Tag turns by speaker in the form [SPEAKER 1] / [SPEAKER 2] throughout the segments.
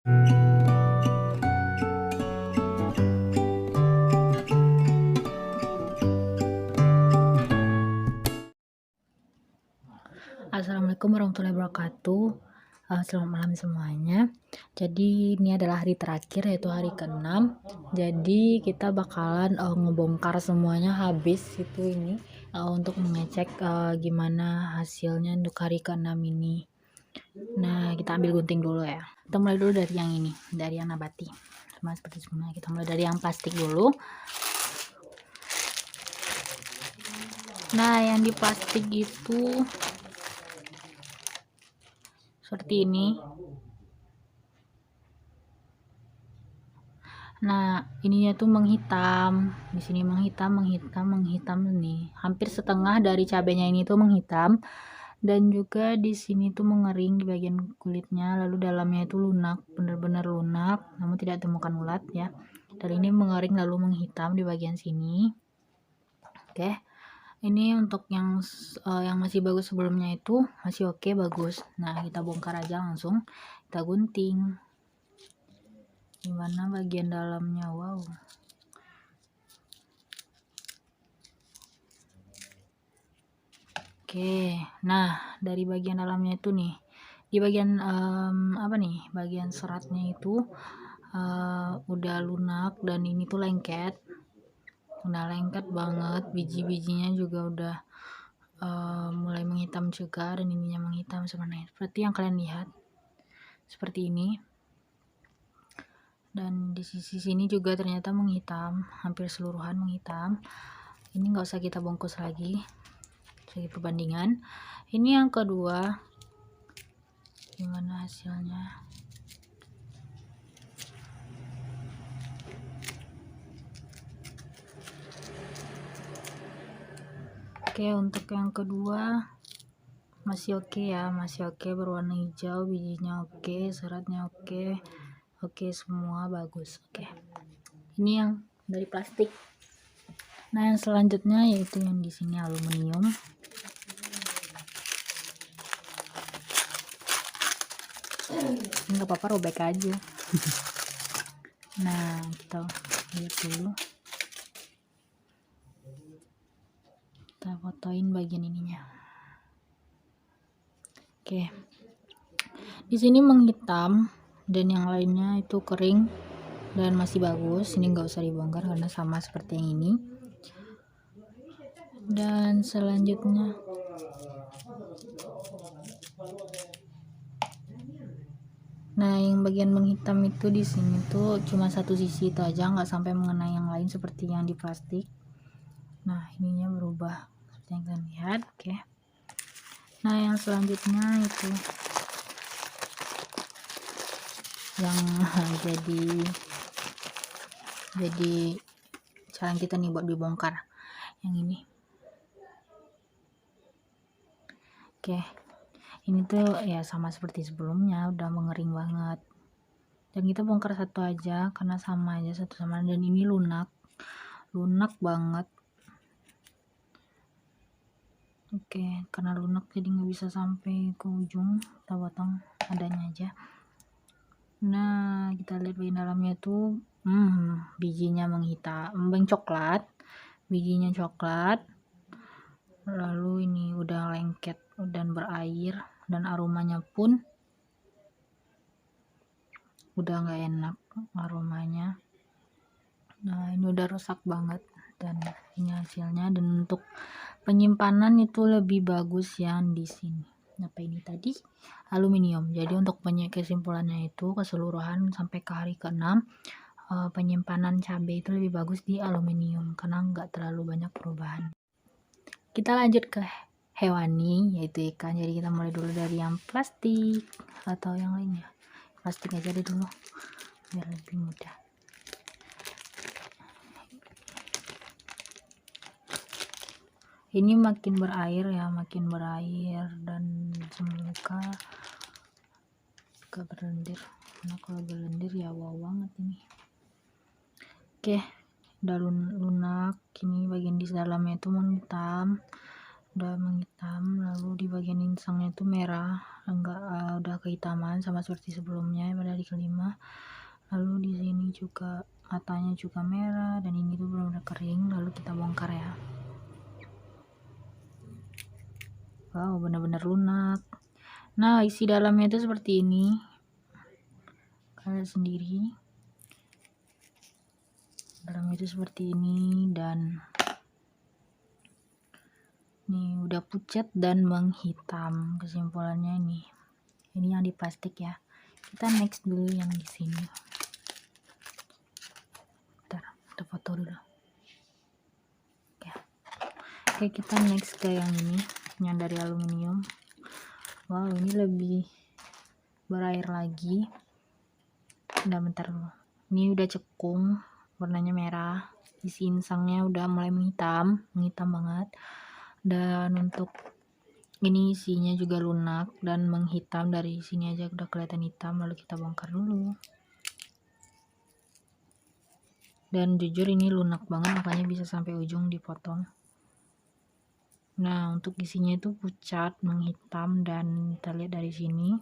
[SPEAKER 1] Assalamualaikum warahmatullahi wabarakatuh. Selamat malam semuanya. Jadi ini adalah hari terakhir, yaitu hari ke-6. Jadi kita bakalan ngebongkar semuanya habis itu ini untuk mengecek gimana hasilnya untuk hari ke-6 ini. Nah, kita ambil gunting dulu ya. Kita mulai dulu dari yang ini, dari yang nabati. Sama seperti sebelumnya, kita mulai dari yang plastik dulu. Nah, yang di plastik itu seperti ini. Nah, ininya tuh menghitam. Di sini menghitam nih. Hampir setengah dari cabenya ini tuh menghitam. Dan juga di sini tuh mengering di bagian kulitnya, lalu dalamnya itu lunak, benar-benar lunak, namun tidak temukan ulat ya. Dan ini mengering lalu menghitam di bagian sini. Oke. Ini untuk yang masih bagus sebelumnya itu masih oke, bagus. Nah, kita bongkar aja langsung. Kita gunting. Gimana bagian dalamnya? Wow. Oke, nah dari bagian dalamnya itu nih, di bagian bagian seratnya itu udah lunak dan ini tuh lengket, udah lengket banget, biji-bijinya juga udah mulai menghitam juga, dan ininya menghitam seperti yang kalian lihat, seperti ini. Dan di sisi sini juga ternyata menghitam, hampir seluruhan menghitam. Ini nggak usah kita bungkus lagi sebagai perbandingan. Ini yang kedua, gimana hasilnya? Oke, untuk yang kedua masih oke ya, masih oke, berwarna hijau, bijinya oke, seratnya oke semua bagus. Oke, ini yang dari plastik. Nah, yang selanjutnya yaitu yang di sini aluminium. Ini nggak apa-apa, robek aja. Nah, kita lihat dulu. Kita fotoin bagian ininya. Oke. Di sini menghitam dan yang lainnya itu kering dan masih bagus. Ini nggak usah dibongkar karena sama seperti yang ini. Dan selanjutnya nah, yang bagian menghitam itu di sini tuh cuma satu sisi itu aja, nggak sampai mengenai yang lain seperti yang di plastik. Nah, ininya berubah seperti yang kalian lihat. Oke. Nah, yang selanjutnya itu yang jadi cara kita nih buat dibongkar yang ini. Oke, ini tuh ya sama seperti sebelumnya, udah mengering banget, dan kita bongkar satu aja karena sama aja satu sama lain. Dan ini lunak banget. Oke, karena lunak jadi nggak bisa sampai ke ujung, kita potong adanya aja. Nah, kita lihat bagian dalamnya tuh bijinya menghitam, coklat, bijinya coklat, lalu ini udah lengket dan berair, dan aromanya pun udah nggak enak aromanya. Nah, ini udah rusak banget, dan ini hasilnya. Dan untuk penyimpanan itu lebih bagus yang di sini. Apa ini tadi? Aluminium. Jadi untuk kesimpulannya itu keseluruhan sampai ke hari ke-6, penyimpanan cabai itu lebih bagus di aluminium karena nggak terlalu banyak perubahan. Kita lanjut ke hewani, yaitu ikan. Jadi kita mulai dulu dari yang plastik atau yang lainnya. Plastik aja deh dulu biar lebih mudah. Ini makin berair ya, dan semoga gak berlendir. Nah, kalau berlendir ya wow banget ini. Oke, udah lunak. Ini bagian di dalamnya itu menghitam, udah menghitam, lalu di bagian insangnya itu merah, udah kehitaman sama seperti sebelumnya pada hari kelima. Lalu di sini juga matanya juga merah dan ini tuh benar-benar kering. Lalu kita bongkar ya. Wow, benar-benar lunak. Nah, isi dalamnya itu seperti ini, kalian sendiri. Dalamnya itu seperti ini, dan nih udah pucat dan menghitam. Kesimpulannya ini yang di plastik ya. Kita next dulu yang di sini. Bentar, kita foto dulu. Oke, kita next ke yang ini, yang dari aluminium. Wow, ini lebih berair lagi. Bentar dulu. Ini udah cekung, warnanya merah. Isi insangnya udah mulai menghitam banget. Dan untuk ini isinya juga lunak dan menghitam, dari sini aja udah kelihatan hitam. Lalu kita bongkar dulu. Dan jujur ini lunak banget, makanya bisa sampai ujung dipotong. Nah, untuk isinya itu pucat, menghitam, dan kita lihat dari sini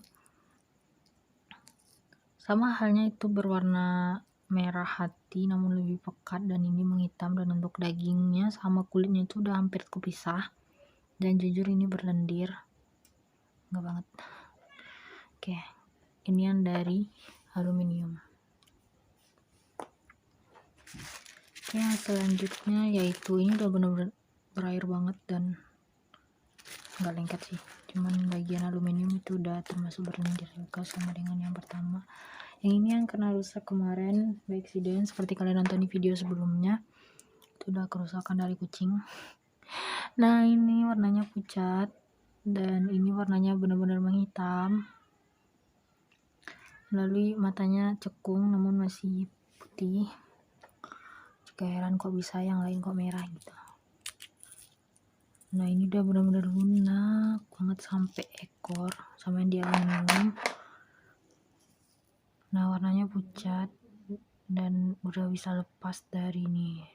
[SPEAKER 1] sama halnya itu berwarna merah hati namun lebih pekat, dan ini menghitam. Dan untuk dagingnya sama kulitnya itu udah hampir kepisah, dan jujur ini berlendir, enggak banget. Oke, ini yang dari aluminium. Oke, yang selanjutnya yaitu ini udah bener-bener berair banget dan nggak lengket sih, cuman bagian aluminium itu udah termasuk berlendir juga sama dengan yang pertama. Yang ini yang kena rusak kemarin by accident, seperti kalian nonton di video sebelumnya, itu udah kerusakan dari kucing. Nah, ini warnanya pucat dan ini warnanya benar-benar menghitam. Lalu matanya cekung namun masih putih. Juga heran kok bisa yang lain kok merah gitu. Nah, ini udah benar-benar lunak banget sampai ekor, sama yang di aluminium. Nah, warnanya pucat dan udah bisa lepas dari ini,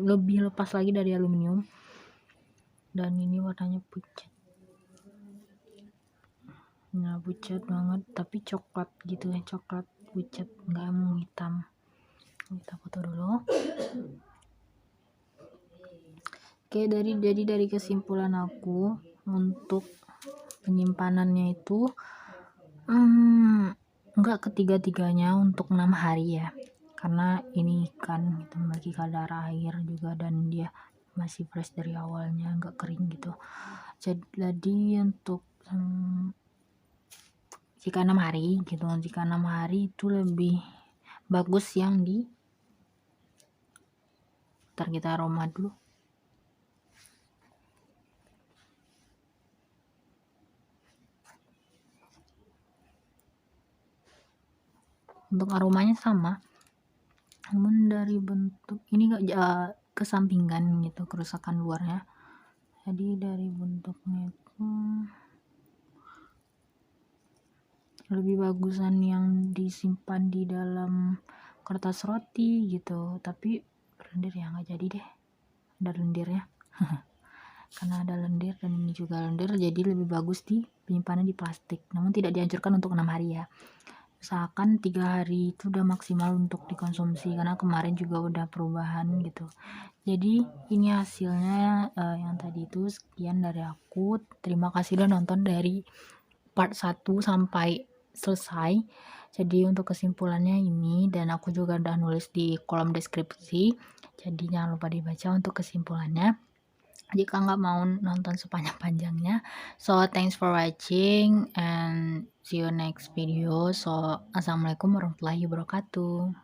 [SPEAKER 1] lebih lepas lagi dari aluminium. Dan ini warnanya pucat. Nah, pucat banget tapi coklat gitu ya, coklat pucat, nggak menghitam. Kita foto dulu. Oke, jadi dari kesimpulan aku untuk penyimpanannya itu enggak ketiga-tiganya untuk 6 hari ya, karena ini ikan gitu memiliki kadar air juga dan dia masih fresh dari awalnya, enggak kering gitu. Jadi untuk jika 6 hari gitu, jika 6 hari itu lebih bagus yang di, ntar kita aroma dulu. Untuk aromanya sama, namun dari bentuk ini enggak kesampingan gitu, kerusakan luarnya. Jadi dari bentuknya itu lebih bagusan yang disimpan di dalam kertas roti gitu, tapi lendir ya nggak jadi deh, ada lendirnya. Karena ada lendir dan ini juga lendir, jadi lebih bagus di penyimpanan di plastik, namun tidak dianjurkan untuk 6 hari ya. Usahakan 3 hari itu udah maksimal untuk dikonsumsi, karena kemarin juga udah perubahan gitu. Jadi ini hasilnya yang tadi itu. Sekian dari aku, terima kasih udah nonton dari part 1 sampai selesai. Jadi untuk kesimpulannya ini, dan aku juga udah nulis di kolom deskripsi, jadi jangan lupa dibaca untuk kesimpulannya jika nggak mau nonton sepanjang-panjangnya. So thanks for watching and see you next video. So assalamualaikum warahmatullahi wabarakatuh.